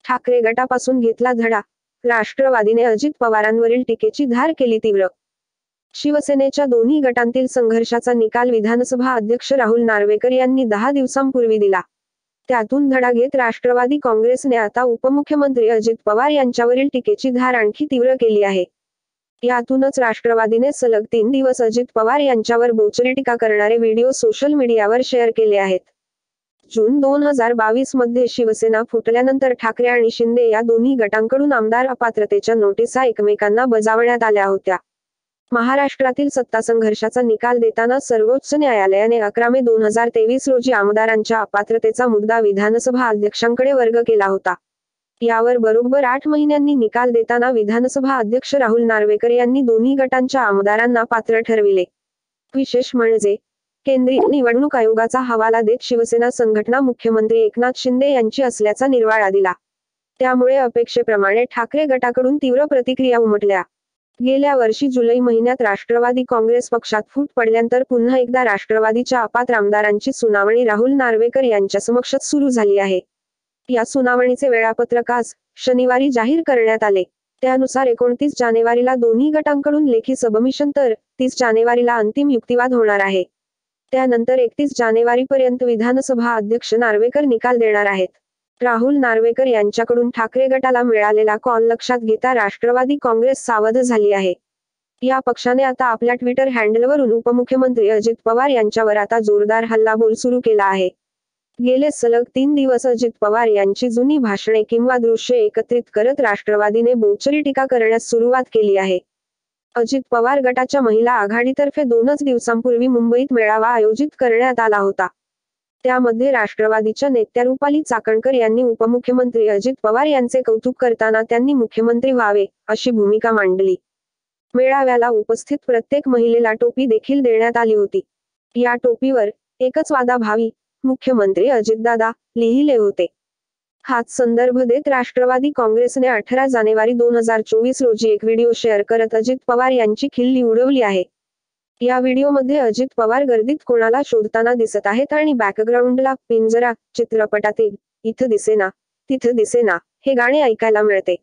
ठाकरे गटापासून घेतला धडा. राष्ट्रवादीने अजित पवारांवरील टीकेची धार केली तीव्र. शिवसेनेच्या दोन्ही गटांतील संघर्षाचा निकाल विधानसभा अध्यक्ष राहुल नार्वेकर यांनी 10 दिवसांपूर्वी दिला. त्यातून धडा घेत राष्ट्रवादी काँग्रेसने आता उपमुख्यमंत्री अजित पवार यांच्यावरील टीकेची धार आणखी तीव्र केली आहे. यातूनच राष्ट्रवादीने सलग 3 दिवस अजित पवार यांच्यावर बोचरी टीका करणारे व्हिडिओ सोशल मीडियावर शेअर केले आहेत. जून 2022 मध्ये शिवसेना फुटल्यानंतर ठाकरे आणि शिंदे या दोन्ही गटांकडून आमदार अपात्रतेच्या नोटिसा एकमेकांना बजावण्यात आल्या होत्या. महाराष्ट्रातील सत्ता संघर्षाचा निकाल देताना सर्वोच्च न्यायालयाने 11 मे 2023 रोजी आमदारांच्या अपात्रतेचा मुद्दा विधानसभा अध्यक्षांकडे वर्ग केला होता. यावर बरोबर 8 महिन्यांनी निकाल देताना विधानसभा अध्यक्ष राहुल नार्वेकर यांनी दोन्ही गटांच्या आमदारांना पात्र ठरविले. विशेष म्हणजे केंद्रीय निवडणूक आयोगाचा हवाला देत शिवसेना संघटना मुख्यमंत्री एकनाथ शिंदे यांची असल्याचा निर्वाळा दिला. त्यामुळे अपेक्षेप्रमाणे ठाकरे गटाकडून तीव्र प्रतिक्रिया उमटल्या. गेल्या वर्षी जुलै महिन्यात राष्ट्रवादी काँग्रेस पक्षात फूट पडल्यानंतर पुन्हा एकदा राष्ट्रवादीच्या अपात्र आमदारांची सुनावणी राहुल नार्वेकर यांच्यासमक्ष सुरू झाली आहे. या सुनावणीचे वेळापत्रक आज शनिवारी जाहीर करण्यात आले. त्यानुसार 29 जानेवारीला दोन्ही गटांकडून लेखी सबमिशन तर 30 जानेवारीला अंतिम युक्तिवाद होणार आहे. त्यानंतर 31 जानेवारीपर्यंत विधानसभा अध्यक्ष नार्वेकर निकाल देणार आहेत. राहुल नार्वेकर यांच्याकडून ठाकरे गटाला मिळालेला कॉल लक्षात घेता राष्ट्रवादी काँग्रेस सावध झाली आहे. या पक्षाने आता आपल्या ट्विटर हँडलवरून उपमुख्यमंत्री अजित पवार यांच्यावर आता जोरदार हल्लाबोल सुरू केला आहे. गेले सलग 3 दिवस अजित पवार यांची जुनी भाषणे किंवा दृश्ये एकत्रित करत राष्ट्रवादीने बोचरी टीका करण्यास सुरुवात केली आहे. अजित पवार गटाच्या महिला आघाडीतर्फे 2च दिवसांपूर्वी मुंबईत मेळावा आयोजित करण्यात आला होता. त्यामध्ये राष्ट्रवादीच्या नेत्या रुपाली चाकणकर यांनी उपमुख्यमंत्री अजित पवार यांचे कौतुक करताना त्यांनी मुख्यमंत्री व्हावे अशी भूमिका मांडली. मेळाव्याला उपस्थित प्रत्येक महिलेला टोपी देखील देण्यात आली होती. या टोपीवर एकच वादा भावी मुख्यमंत्री अजितदादा लिहिले होते. हाच संदर्भ देत राष्ट्रवादी काँग्रेसने 18 जानेवारी 2024 रोजी एक व्हिडिओ शेअर करत अजित पवार यांची खिल्ली उडवली आहे. या व्हिडिओमध्ये अजित पवार गर्दीत कोणाला शोधताना दिसत आहेत आणि बॅकग्राऊंडला पिंजरा चित्रपटातील "इथं दिसेना तिथं दिसेना" हे गाणे ऐकायला मिळते.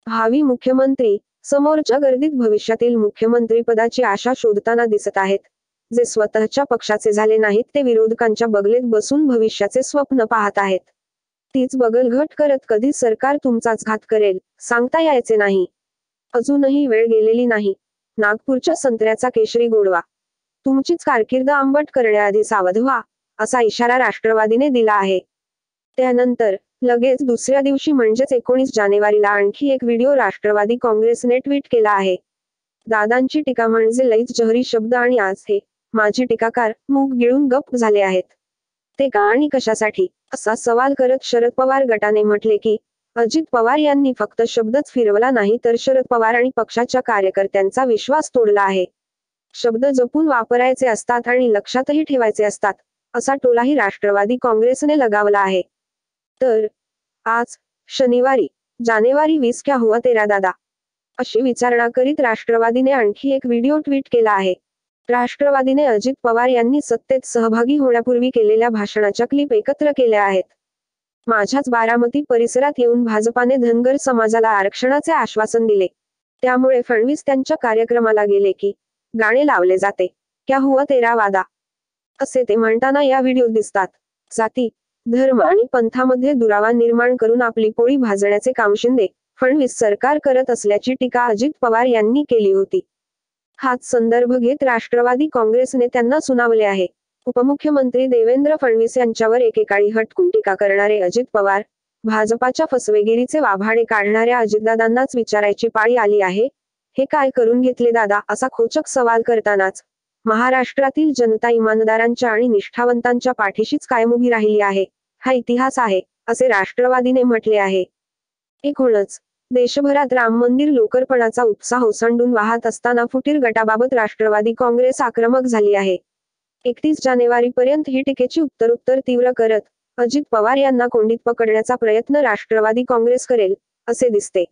भावी मुख्यमंत्री समोरच्या गर्दीत भविष्यातील मुख्यमंत्री पदाची आशा शोधताना दिसत आहेत. जे स्वतःच्या पक्षाचे झाले नाहीत ते विरोधकांच्या बगलेत बसून भविष्याचे स्वप्न पाहत आहेत. तीच बगलघट करत कधी सरकार तुमचाच घात करेल सांगता यायचे नाही. अजूनही वेळ गेलेली नाही. नागपूरच्या संत्र्याचा केशरी गोडवा. तुमचीच कारकीर्द आंबट करण्याआधी सावध व्हा असा इशारा राष्ट्रवादीने दिला आहे. त्यानंतर लगेच दुसऱ्या दिवशी म्हणजेच 19 जानेवारीला आणखी एक व्हिडिओ राष्ट्रवादी काँग्रेसने ट्विट केला आहे. दादांची टीका म्हणजे लईच जहरी शब्द आणि आज हे माझी टीकाकार मूग गिळून गप्प झाले आहेत. ते का आणि कशासाठी असा सवाल करत शरद पवार गटाने म्हटले की अजित पवार यांनी फक्त शब्दच फिरवला नाही तर शरद पवार आणि पक्षाच्या कार्यकर्त्यांचा विश्वास तोडला आहे. शब्द जपून वापरायचे असतात आणि लक्षातही ठेवायचे असतात असा टोलाही राष्ट्रवादी काँग्रेसने लगावला आहे. तर आज शनिवारी जानेवारी 20 क्या हुआ तेरा दादा अशी विचारणा करीत राष्ट्रवादीने आणखी एक व्हिडिओ ट्विट केला आहे. राष्ट्रवादीने अजित पवार यांनी सत्तेत सहभागी होण्यापूर्वी केलेल्या भाषणाच्या क्लिप एकत्र केल्या आहेत. माझ्याच बारामती परिसरात येऊन भाजपाने धनगर समाजाला आरक्षणाचे आश्वासन दिले. त्यामुळे फडणवीस त्यांच्या कार्यक्रमाला गेले की गाणे लावले जाते. क्या हुआ तेरा वादा असे ते म्हणताना या व्हिडिओत दिसतात. जाती, धर्म आणि पंथामध्ये दुरावा निर्माण करून आपली पोळी भाजण्याचे काम शिंदे फडणवीस सरकार करत असल्याची टीका अजित पवार यांनी केली होती. हाच संदर्भ घेत राष्ट्रवादी काँग्रेसने त्यांना सुनावले आहे. उपमुख्यमंत्री देवेंद्र फडणवीस यांच्यावर एकेकाळी हटकून टीका करणारे अजित पवार भाजपाच्या फसवेगिरीचे वाभाडे काढणाऱ्या अजितदादांनाच विचारायची पाळी आली आहे. हे काय करून घेतले दादा असा खोचक सवाल करतानाच महाराष्ट्रातील जनता इमानदारांच्या आणि निष्ठावंतांच्या पाठीशीच कायम उभी राहिली आहे. हा इतिहास आहे असे राष्ट्रवादीने म्हटले आहे. एकूणच देशभरात राम मंदिर लोकर्पणाचा उत्साह ओसंडून वाहत असताना फुटीर गटाबाबत राष्ट्रवादी काँग्रेस आक्रमक झाली आहे. 31 जानेवारीपर्यंत ही टीकेची उत्तरोत्तर तीव्र करत अजित पवार यांना कोंडीत पकडण्याचा प्रयत्न राष्ट्रवादी काँग्रेस करेल असे दिसते.